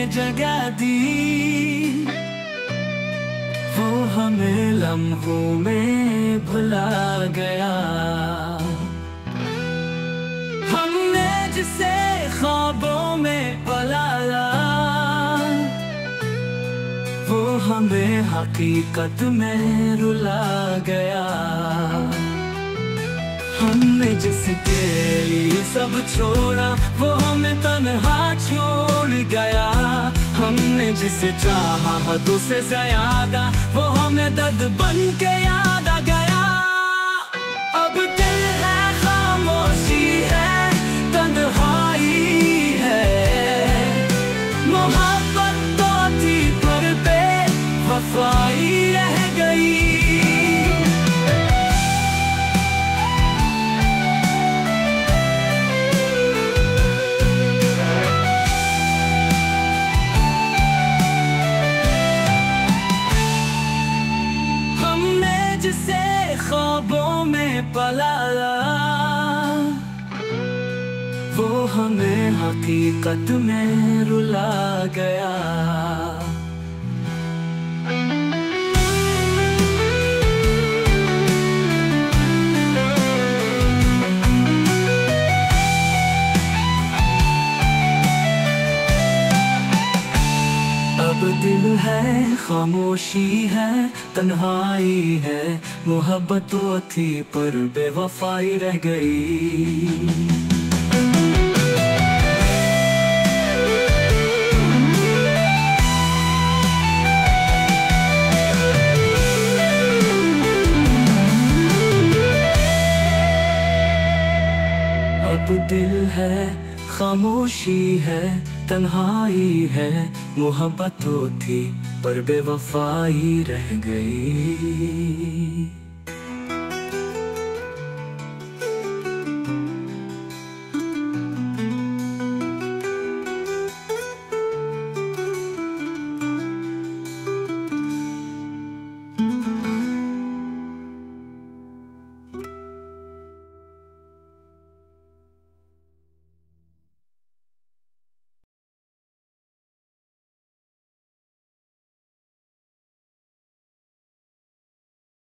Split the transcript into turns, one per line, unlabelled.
जगह दी, वो हमें लम्हों में भुला गया। हमने जिसे ख्वाबों में पलाया, वो हमें हकीकत में रुला गया। हमने जिसके लिए सब छोड़ा, वो हमें तन्हा छोड़ गया। हमने जिसे चाहा हदों से ज्यादा, वो हमें दर्द बन के याद आ गया। अब दिल है खामोशी है, तन्हाई है, मोहब्बत तो थी पर बेवफाई रह गई। जिसे ख्वाबों में पलाया, वो हमें हकीकत में रुला गया। अब दिल है खामोशी है, तन्हाई है, मोहब्बत तो थी पर बेवफाई रह गई। अब दिल है खामोशी है, तन्हाई है, मोहब्बत तो थी पर बेवफाई रह गई।